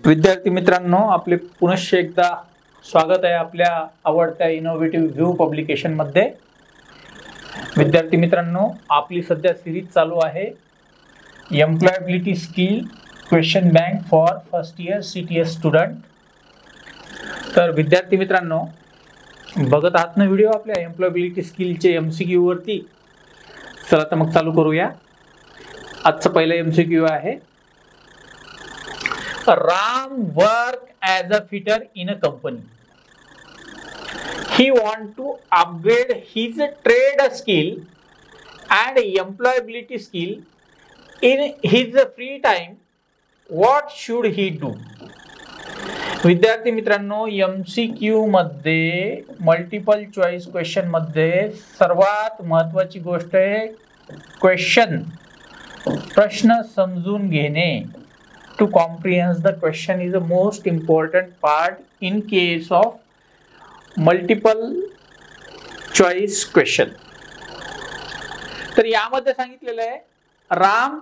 विद्यार्थी मित्रांनो, आपले पुनश्च एकदा स्वागत आहे आपल्या आवडत्या इनोव्हेटिव्ह व्ह्यू पब्लिकेशन मध्ये। विद्यार्थी मित्रांनो, आपली सध्या सिरीज चालू आहे employability skill question bank for first year CTS student. तर विद्यार्थी मित्रांनो, बघत आहात ना व्हिडिओ आपल्या एम्प्लॉयबिलिटी स्किलचे एमसीक्यू वरती। चला तर मग चालू करूया। आजचा पहिला एमसीक्यू आहे, Ram worked as a fitter in a company. He want to upgrade his trade skill and employability skill in his free time. What should he do? विद्यार्थी मित्रांनो, एमसीक्यू मध्ये मल्टिपल चॉईस क्वेश्चन मध्ये सर्वात महत्त्वाची गोष्ट आहे question, प्रश्न समजून घेणे। To comprehend the question is the most important part in case of multiple choice question. तर यामध्ये सांगितलेलं आहे, राम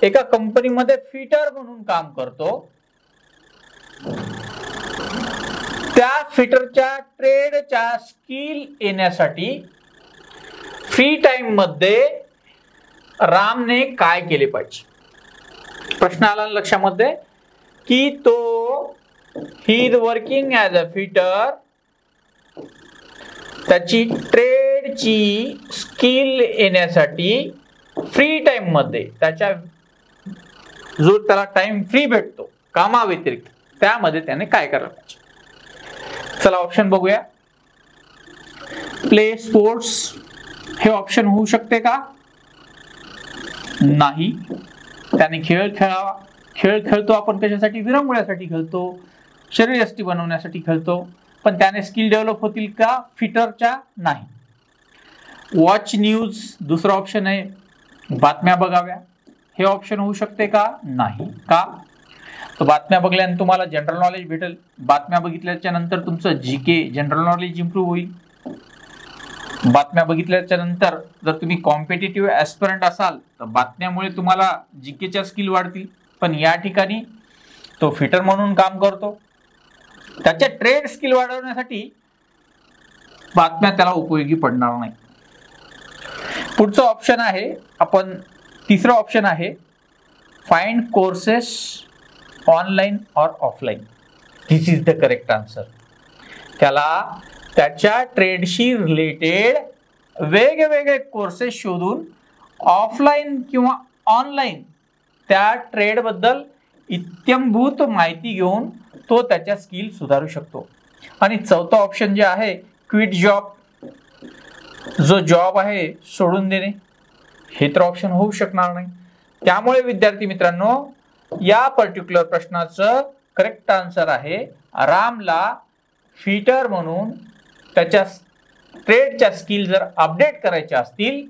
एका कंपनीमध्ये फिटर म्हणून काम करतो। त्या फिटरच्या ट्रेडच्या स्किल येण्यासाठी फ्री टाइम मध्ये रामने काय केले पाहिजे। प्रश्न आला लक्षामध्ये की तो he is working as a fitter, त्याची ट्रेडची स्किल येण्यासाठी फ्री टाइम मध्ये त्याच्या जो त्याला टाइम फ्री भेटतो कामा व्यतिरिक्त त्यामध्ये त्याने काय करायला पाहिजे। चला ऑप्शन बघूया। प्ले स्पोर्ट्स हे ऑप्शन होऊ शकते का? नाही। त्याने खेळ खेळावा। खेळ खेळतो आपण कशासाठी? विरंगुळ्यासाठी खेळतो, शरीरयष्टी बनवण्यासाठी खेळतो। पण त्याने स्किल डेव्हलप होतील का? फिटरच्या नाही। वॉच न्यूज दुसरा ऑप्शन आहे, बातम्या बघाव्या, हे ऑप्शन होऊ शकते का? नाही। का? तर बातम्या बघल्याने तुम्हाला जनरल नॉलेज भेटेल। बातम्या बघितल्याच्या नंतर तुमचं जीके जनरल नॉलेज इम्प्रूव्ह होईल। बातम्या बघितल्याच्या नंतर जर तुम्ही कॉम्पिटिटिव्ह ॲस्पिरंट असाल तर बातम्यामुळे तुम्हाला जीकेच्या स्किल वाढतील। पण या ठिकाणी तो फिटर म्हणून काम करतो, त्याच्या ट्रेड स्किल वाढवण्यासाठी बातम्या त्याला उपयोगी पडणार नाही। पुढचं ऑप्शन आहे, आपण तिसरं ऑप्शन आहे, फाइंड कोर्सेस ऑनलाईन और offline. This is the correct answer. त्याला त्याच्या ट्रेडशी रिलेटेड वेगवेगळे कोर्सेस शोधून ऑफलाईन किंवा ऑनलाईन त्या ट्रेड बद्दल इत्यंभूत माहिती घेऊन तो त्याच्या स्किल सुधारू शकतो। आणि चौथा ऑप्शन जे आहे, क्विट जॉब, जो जॉब आहे सोडून देणे, हे तर ऑप्शन होऊ शकणार नाही। त्यामुळे विद्यार्थी मित्रांनो, या पर्टिक्युलर प्रश्नाचं करेक्ट आन्सर आहे, रामला फिटर म्हणून त्याच्या ट्रेडच्या स्किल जर अपडेट करायच्या असतील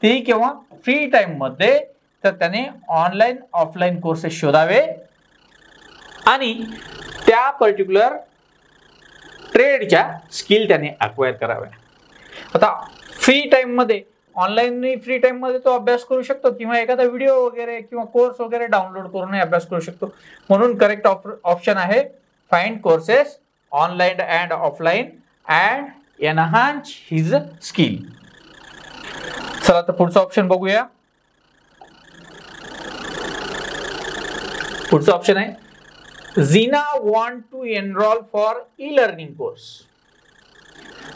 ते किंवा फ्री टाइम मध्ये, तर त्याने ऑनलाईन ऑफलाईन कोर्सेस शोधावे आणि त्या पर्टिक्युलर ट्रेडच्या स्किल त्याने अक्वायर कराव्या। आता फ्री टाइम मध्ये ऑनलाईन फ्री टाइम मध्ये तो अभ्यास करू शकतो किंवा एखादा व्हिडिओ वगैरे किंवा कोर्स वगैरे डाउनलोड करून अभ्यास करू शकतो। म्हणून करेक्ट ऑप्शन आहे, find courses online and offline and enhance his skill. चला तर पुढचा ऑप्शन बघूया। पुढचा ऑप्शन आहे, Zina want to enroll for e-learning course.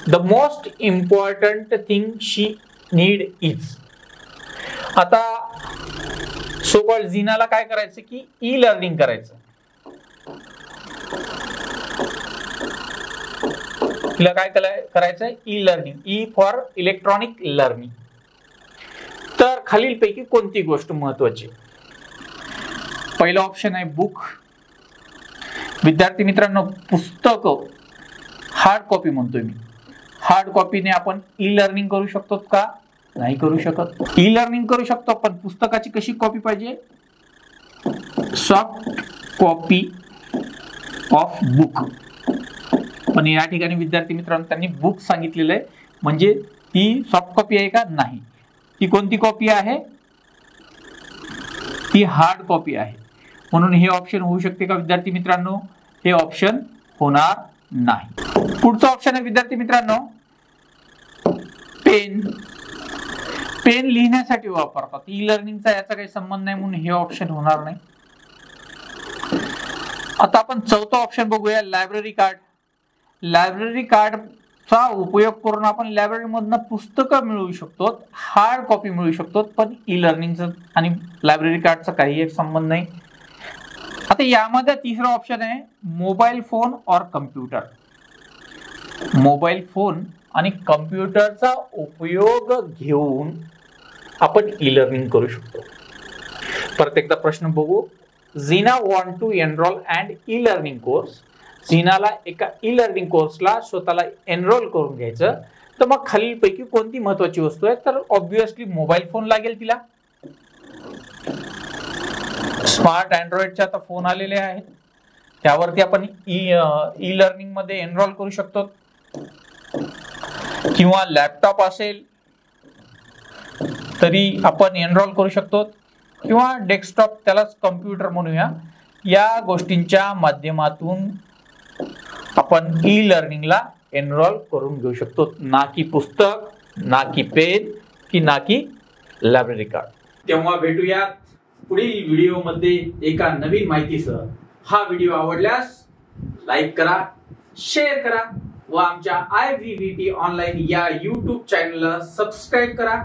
The most important thing she need is. आता सो कॉल्ड झीनाला काय करायचं की ई लर्निंग करायचं। तिला काय करायचं? E learning, E for electronic learning. तर खालीलपैकी कोणती गोष्ट महत्वाची? पहिला ऑप्शन आहे बुक। विद्यार्थी मित्रांनो, पुस्तक हार्ड कॉपी म्हणतोय मी, हार्ड कॉपीने आपण ई लर्निंग करू शकतो का? नाही करू शकत। ई लर्निंग करू शकतो, पण पुस्तकाची कशी कॉपी पाहिजे? Soft copy of book. पण या ठिकाणी विद्यार्थी मित्रांनो त्यांनी बुक सांगितलेलं आहे, म्हणजे ती सॉफ्ट कॉपी आहे का? नाही। ती कोणती कॉपी आहे? ती हार्ड कॉपी आहे। म्हणून हे ऑप्शन होऊ शकते का विद्यार्थी मित्रांनो? हे ऑप्शन होणार नाही. पुढचं ऑप्शन आहे विद्यार्थी मित्रांनो पेन. पेन लिहिण्यासाठी वापरतात. ई लर्निंगचा याचा काही संबंध नाही म्हणून हे ऑप्शन होणार नाही. आता आपण चौथा ऑप्शन बघूया लायब्ररी कार्ड. लायब्ररी कार्डचा उपयोग करून आपण लायब्ररीमधनं पुस्तकं मिळवू शकतो, हार्ड कॉपी मिळवू शकतो, पण ई लर्निंगचं आणि लायब्ररी कार्डचा काही एक संबंध नाही. आता यामध्ये तिसरा ऑप्शन आहे मोबाईल फोन और कम्प्युटर. मोबाईल फोन आणि कम्प्युटरचा उपयोग घेऊन आपण ई लर्निंग करू शकतो. परत एकदा प्रश्न बघू. Zeena want to enrol and e learning course. झीनाला एका ई लर्निंग कोर्सला स्वतःला एनरोल करून घ्यायचं, तर मग खालीलपैकी कोणती महत्वाची वस्तू आहे? तर ऑब्विसली मोबाईल फोन लागेल तिला. स्मार्ट अँड्रॉइडचे आता फोन आलेले आहेत, त्यावरती आपण ई लर्निंग मध्ये एनरोल करू शकतो. किंवा लॅपटॉप असेल तरी आपण एनरोल करू शकतो, किंवा डेस्कटॉप, त्यालाच कम्प्युटर म्हणूया. या गोष्टींच्या माध्यमातून आपण ई लर्निंगला एनरोल करून घेऊ शकतो, ना की पुस्तक, ना की पेन, की ना की लायब्ररी कार्ड. तेव्हा भेटूयात पुढील व्हिडिओमध्ये एका नवीन माहितीसह. हा व्हिडिओ आवडल्यास लाईक करा, शेअर करा व आमच्या IVVT ऑनलाईन या YouTube चॅनलला सबस्क्राईब करा.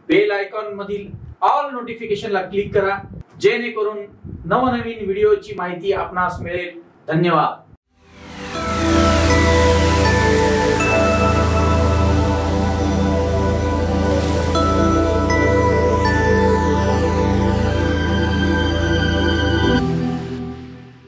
बेल आयकॉन मधील ऑल नोटिफिकेशनला क्लिक करा, जेणेकरून नवनवीन व्हिडिओची माहिती आपणास मिळेल. धन्यवाद.